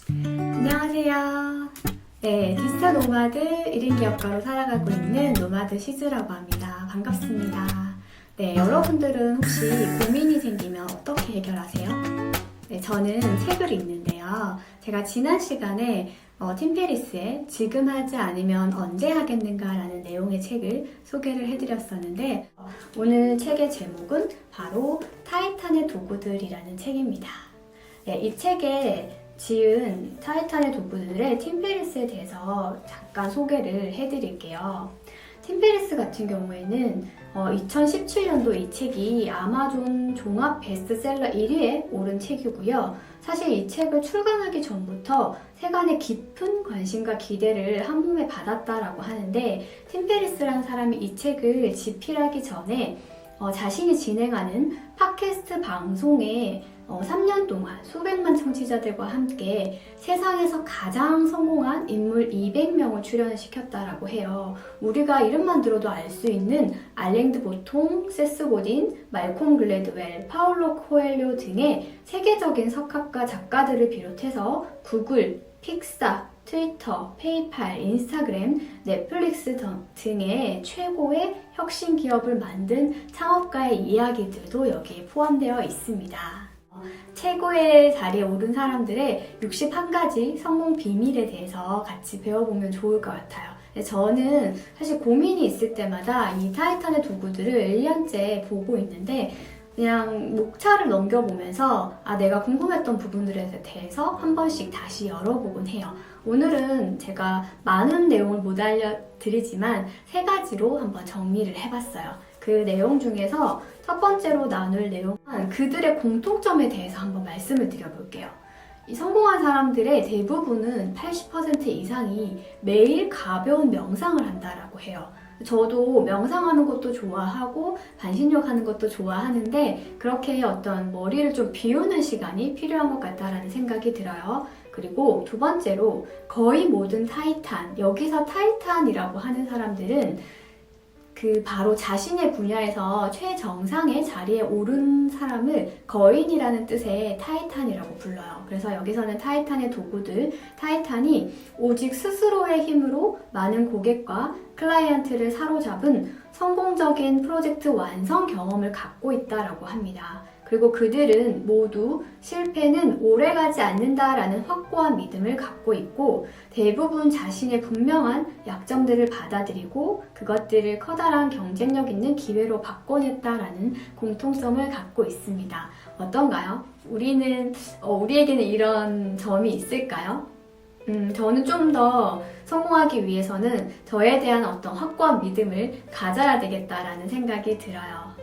안녕하세요. 네, 디지털 노마드 1인 기업가로 살아가고 있는 노마드 시즈라고 합니다. 반갑습니다. 네, 여러분들은 혹시 고민이 생기면 어떻게 해결하세요? 네, 저는 책을 읽는데요. 제가 지난 시간에 팀 페리스의 지금 하지 않으면 언제 하겠는가 라는 내용의 책을 소개를 해드렸었는데 오늘 책의 제목은 바로 타이탄의 도구들이라는 책입니다. 네, 이 책에 지은 타이탄의 도구들의 팀 페리스에 대해서 잠깐 소개를 해드릴게요. 팀 페리스 같은 경우에는 2017년도 이 책이 아마존 종합 베스트셀러 1위에 오른 책이고요. 사실 이 책을 출간하기 전부터 세간의 깊은 관심과 기대를 한 몸에 받았다라고 하는데, 팀 페리스라는 사람이 이 책을 집필하기 전에 자신이 진행하는 팟캐스트 방송에 3년 동안 수백만 청취자들과 함께 세상에서 가장 성공한 인물 200명을 출연을 시켰다라고 해요. 우리가 이름만 들어도 알 수 있는 알랭드 보통, 세스 고딘, 말콤 글래드웰, 파울로 코엘료 등의 세계적인 석학과 작가들을 비롯해서 구글, 픽사, 트위터, 페이팔, 인스타그램, 넷플릭스 등의 최고의 혁신 기업을 만든 창업가의 이야기들도 여기에 포함되어 있습니다. 최고의 자리에 오른 사람들의 61가지 성공 비밀에 대해서 같이 배워보면 좋을 것 같아요. 저는 사실 고민이 있을 때마다 이 타이탄의 도구들을 1년째 보고 있는데 그냥 목차를 넘겨보면서 내가 궁금했던 부분들에 대해서 한 번씩 다시 열어보곤 해요. 오늘은 제가 많은 내용을 못 알려드리지만 3가지로 한번 정리를 해봤어요. 그 내용 중에서 첫 번째로 나눌 내용은 그들의 공통점에 대해서 한번 말씀을 드려볼게요. 이 성공한 사람들의 대부분은 80% 이상이 매일 가벼운 명상을 한다라고 해요. 저도 명상하는 것도 좋아하고 반신욕 하는 것도 좋아하는데 그렇게 어떤 머리를 좀 비우는 시간이 필요한 것 같다라는 생각이 들어요. 그리고 두 번째로 거의 모든 타이탄, 여기서 타이탄이라고 하는 사람들은 바로 자신의 분야에서 최정상의 자리에 오른 사람을 거인이라는 뜻의 타이탄이라고 불러요. 그래서 여기서는 타이탄의 도구들, 타이탄이 오직 스스로의 힘으로 많은 고객과 클라이언트를 사로잡은 성공적인 프로젝트 완성 경험을 갖고 있다라고 합니다. 그리고 그들은 모두 실패는 오래가지 않는다라는 확고한 믿음을 갖고 있고 대부분 자신의 분명한 약점들을 받아들이고 그것들을 커다란 경쟁력 있는 기회로 바꿔냈다라는 공통점을 갖고 있습니다. 어떤가요? 우리에게는 이런 점이 있을까요? 저는 좀 더 성공하기 위해서는 저에 대한 어떤 확고한 믿음을 가져야 되겠다라는 생각이 들어요.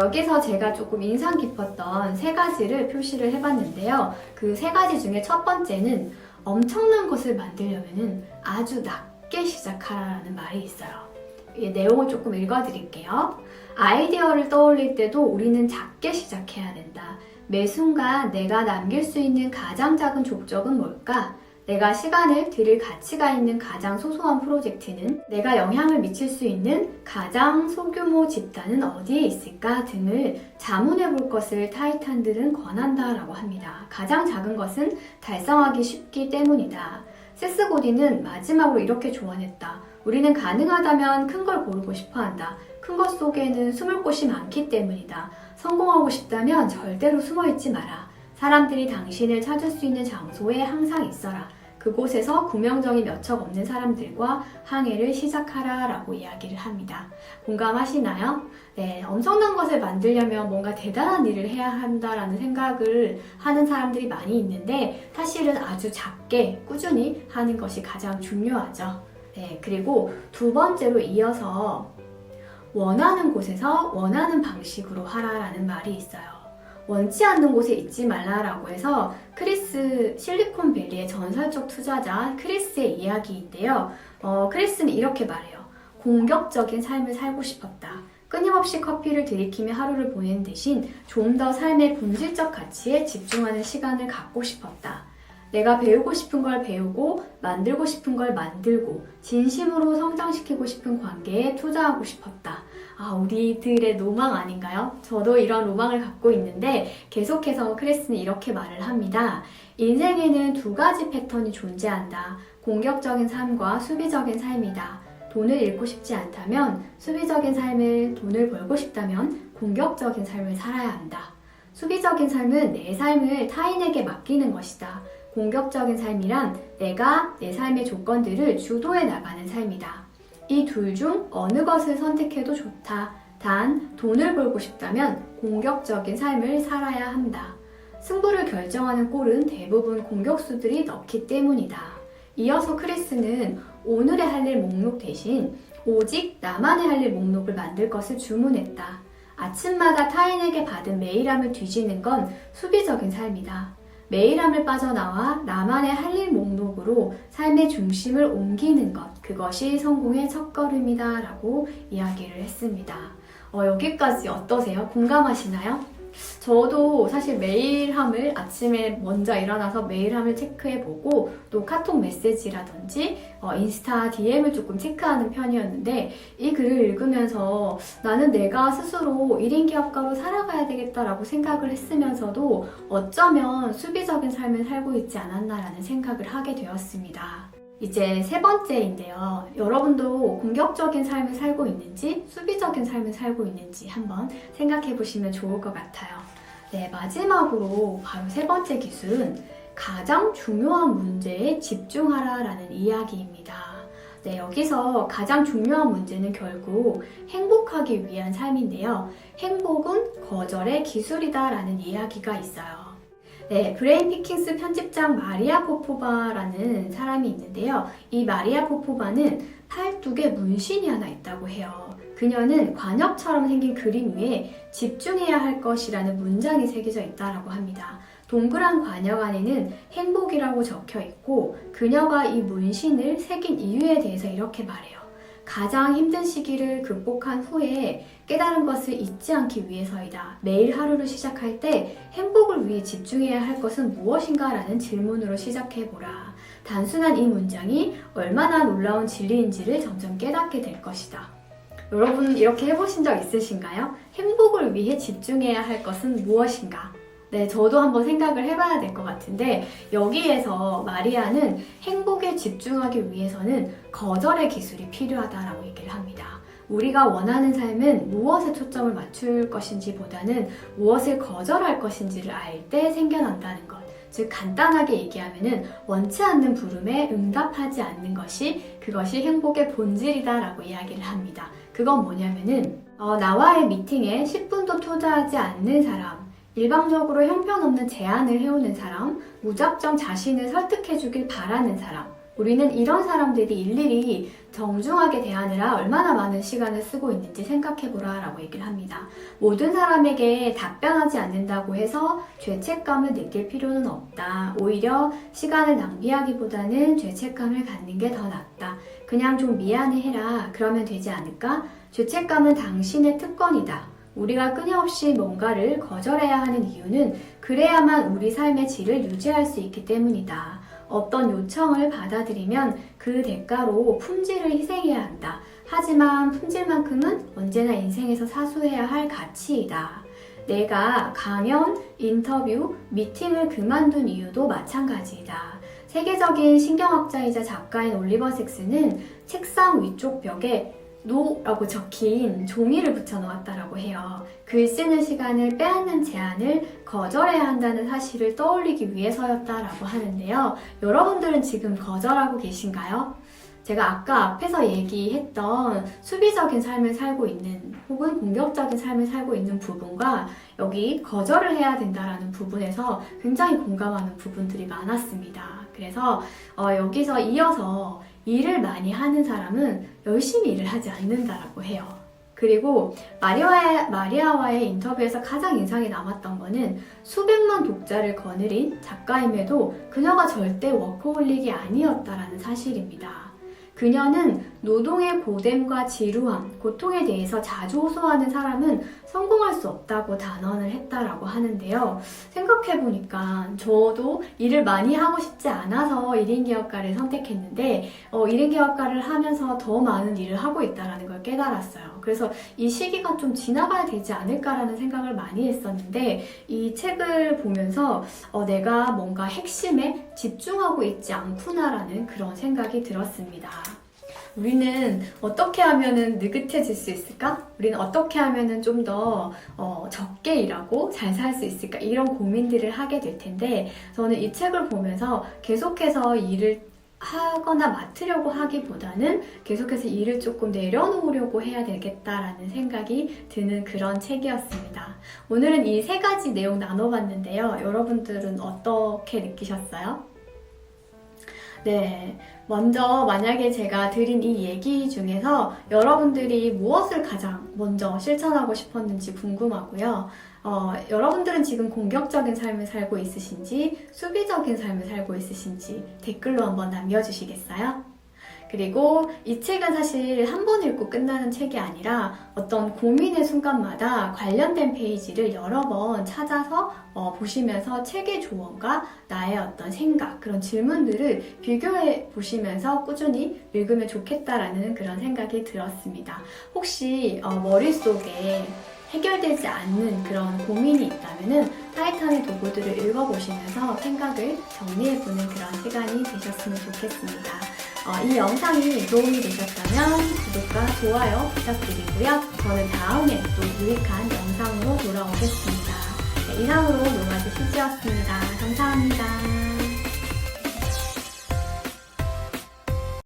여기서 제가 조금 인상 깊었던 3가지를 표시를 해봤는데요. 그 3가지 중에 첫 번째는 엄청난 것을 만들려면 아주 낮게 시작하라는 말이 있어요. 이 내용을 조금 읽어드릴게요. 아이디어를 떠올릴 때도 우리는 작게 시작해야 된다. 매 순간 내가 남길 수 있는 가장 작은 족적은 뭘까? 내가 시간을 들일 가치가 있는 가장 소소한 프로젝트는 내가 영향을 미칠 수 있는 가장 소규모 집단은 어디에 있을까 등을 자문해 볼 것을 타이탄들은 권한다라고 합니다. 가장 작은 것은 달성하기 쉽기 때문이다. 세스 고딘은 마지막으로 이렇게 조언했다. 우리는 가능하다면 큰 걸 고르고 싶어 한다. 큰 것 속에는 숨을 곳이 많기 때문이다. 성공하고 싶다면 절대로 숨어 있지 마라. 사람들이 당신을 찾을 수 있는 장소에 항상 있어라. 그곳에서 구명정이 몇 척 없는 사람들과 항해를 시작하라 라고 이야기를 합니다. 공감하시나요? 네, 엄청난 것을 만들려면 뭔가 대단한 일을 해야 한다라는 생각을 하는 사람들이 많이 있는데 사실은 아주 작게 꾸준히 하는 것이 가장 중요하죠. 네, 그리고 두 번째로 이어서 원하는 곳에서 원하는 방식으로 하라라는 말이 있어요. 원치 않는 곳에 있지 말라라고 해서 실리콘밸리의 전설적 투자자 크리스의 이야기인데요. 크리스는 이렇게 말해요. 공격적인 삶을 살고 싶었다. 끊임없이 커피를 들이키며 하루를 보내는 대신 좀 더 삶의 본질적 가치에 집중하는 시간을 갖고 싶었다. 내가 배우고 싶은 걸 배우고 만들고 싶은 걸 만들고 진심으로 성장시키고 싶은 관계에 투자하고 싶었다. 우리들의 로망 아닌가요? 저도 이런 로망을 갖고 있는데 계속해서 크리스는 이렇게 말을 합니다. 인생에는 두 가지 패턴이 존재한다. 공격적인 삶과 수비적인 삶이다. 돈을 잃고 싶지 않다면 수비적인 삶을 돈을 벌고 싶다면 공격적인 삶을 살아야 한다. 수비적인 삶은 내 삶을 타인에게 맡기는 것이다. 공격적인 삶이란 내가 내 삶의 조건들을 주도해 나가는 삶이다. 이 둘 중 어느 것을 선택해도 좋다. 단, 돈을 벌고 싶다면 공격적인 삶을 살아야 한다. 승부를 결정하는 골은 대부분 공격수들이 넣기 때문이다. 이어서 크리스는 오늘의 할 일 목록 대신 오직 나만의 할 일 목록을 만들 것을 주문했다. 아침마다 타인에게 받은 메일함을 뒤지는 건 수비적인 삶이다. 메일함을 빠져나와 나만의 할 일 목록으로 삶의 중심을 옮기는 것, 그것이 성공의 첫걸음이다 라고 이야기를 했습니다. 여기까지 어떠세요? 공감하시나요? 저도 사실 메일함을 아침에 먼저 일어나서 메일함을 체크해보고 또 카톡 메시지라든지 인스타 DM을 조금 체크하는 편이었는데 이 글을 읽으면서 나는 내가 스스로 1인 기업가로 살아가야 되겠다라고 생각을 했으면서도 어쩌면 수비적인 삶을 살고 있지 않았나라는 생각을 하게 되었습니다. 이제 세 번째인데요. 여러분도 공격적인 삶을 살고 있는지 수비적인 삶을 살고 있는지 한번 생각해 보시면 좋을 것 같아요. 네, 마지막으로 바로 세 번째 기술은 가장 중요한 문제에 집중하라라는 이야기입니다. 네, 여기서 가장 중요한 문제는 결국 행복하기 위한 삶인데요. 행복은 거절의 기술이다라는 이야기가 있어요. 네, 브레인 피킹스 편집장 마리아 포포바라는 사람이 있는데요. 이 마리아 포포바는 팔뚝에 문신이 하나 있다고 해요. 그녀는 관역처럼 생긴 그림 위에 집중해야 할 것이라는 문장이 새겨져 있다고 합니다. 동그란 관역 안에는 행복이라고 적혀 있고 그녀가 이 문신을 새긴 이유에 대해서 이렇게 말해요. 가장 힘든 시기를 극복한 후에 깨달은 것을 잊지 않기 위해서이다. 매일 하루를 시작할 때 행복을 위해 집중해야 할 것은 무엇인가? 라는 질문으로 시작해보라. 단순한 이 문장이 얼마나 놀라운 진리인지를 점점 깨닫게 될 것이다. 여러분 이렇게 해보신 적 있으신가요? 행복을 위해 집중해야 할 것은 무엇인가? 네, 저도 한번 생각을 해봐야 될 것 같은데 여기에서 마리아는 행복에 집중하기 위해서는 거절의 기술이 필요하다라고 얘기를 합니다. 우리가 원하는 삶은 무엇에 초점을 맞출 것인지 보다는 무엇을 거절할 것인지를 알 때 생겨난다는 것. 즉 간단하게 얘기하면은 원치 않는 부름에 응답하지 않는 것이 그것이 행복의 본질이다라고 이야기를 합니다. 그건 뭐냐면은 나와의 미팅에 10분도 투자하지 않는 사람, 일방적으로 형편없는 제안을 해오는 사람, 무작정 자신을 설득해주길 바라는 사람. 우리는 이런 사람들이 일일이 정중하게 대하느라 얼마나 많은 시간을 쓰고 있는지 생각해보라 라고 얘기를 합니다. 모든 사람에게 답변하지 않는다고 해서 죄책감을 느낄 필요는 없다. 오히려 시간을 낭비하기보다는 죄책감을 갖는 게 더 낫다. 그냥 좀 미안해해라. 그러면 되지 않을까? 죄책감은 당신의 특권이다. 우리가 끊임없이 뭔가를 거절해야 하는 이유는 그래야만 우리 삶의 질을 유지할 수 있기 때문이다. 어떤 요청을 받아들이면 그 대가로 품질을 희생해야 한다. 하지만 품질만큼은 언제나 인생에서 사수해야 할 가치이다. 내가 강연, 인터뷰, 미팅을 그만둔 이유도 마찬가지이다. 세계적인 신경학자이자 작가인 올리버 섹스는 책상 위쪽 벽에 노라고 적힌 종이를 붙여놓았다라고 해요. 글 쓰는 시간을 빼앗는 제안을 거절해야 한다는 사실을 떠올리기 위해서였다라고 하는데요. 여러분들은 지금 거절하고 계신가요? 제가 아까 앞에서 얘기했던 수비적인 삶을 살고 있는 혹은 공격적인 삶을 살고 있는 부분과 여기 거절을 해야 된다라는 부분에서 굉장히 공감하는 부분들이 많았습니다. 그래서 여기서 이어서 일을 많이 하는 사람은 열심히 일을 하지 않는다라고 해요. 그리고 마리아와의 인터뷰에서 가장 인상에 남았던 거는 수백만 독자를 거느린 작가임에도 그녀가 절대 워커홀릭이 아니었다라는 사실입니다. 그녀는 노동의 고됨과 지루함, 고통에 대해서 자주 호소하는 사람은 성공할 수 없다고 단언을 했다라고 하는데요. 생각해보니까 저도 일을 많이 하고 싶지 않아서 1인 기업가를 선택했는데 1인 기업가를 하면서 더 많은 일을 하고 있다는 걸 깨달았어요. 그래서 이 시기가 좀 지나가야 되지 않을까라는 생각을 많이 했었는데 이 책을 보면서 내가 뭔가 핵심에 집중하고 있지 않구나라는 그런 생각이 들었습니다. 우리는 어떻게 하면은 느긋해질 수 있을까? 우리는 어떻게 하면은 좀 더 적게 일하고 잘 살 수 있을까? 이런 고민들을 하게 될 텐데 저는 이 책을 보면서 계속해서 일을 하거나 맡으려고 하기보다는 계속해서 일을 조금 내려놓으려고 해야 되겠다라는 생각이 드는 그런 책이었습니다. 오늘은 이 세 가지 내용 나눠봤는데요. 여러분들은 어떻게 느끼셨어요? 네, 먼저 만약에 제가 드린 이 얘기 중에서 여러분들이 무엇을 가장 먼저 실천하고 싶었는지 궁금하고요. 여러분들은 지금 공격적인 삶을 살고 있으신지 수비적인 삶을 살고 있으신지 댓글로 한번 남겨주시겠어요? 그리고 이 책은 사실 한 번 읽고 끝나는 책이 아니라 어떤 고민의 순간마다 관련된 페이지를 여러 번 찾아서 보시면서 책의 조언과 나의 어떤 생각, 그런 질문들을 비교해 보시면서 꾸준히 읽으면 좋겠다라는 그런 생각이 들었습니다. 혹시 머릿속에 해결되지 않는 그런 고민이 있다면 타이탄의 도구들을 읽어보시면서 생각을 정리해보는 그런 시간이 되셨으면 좋겠습니다. 이 영상이 도움이 되셨다면 구독과 좋아요 부탁드리고요. 저는 다음에 또 유익한 영상으로 돌아오겠습니다. 네, 이상으로 노마드 시즈였습니다. 감사합니다.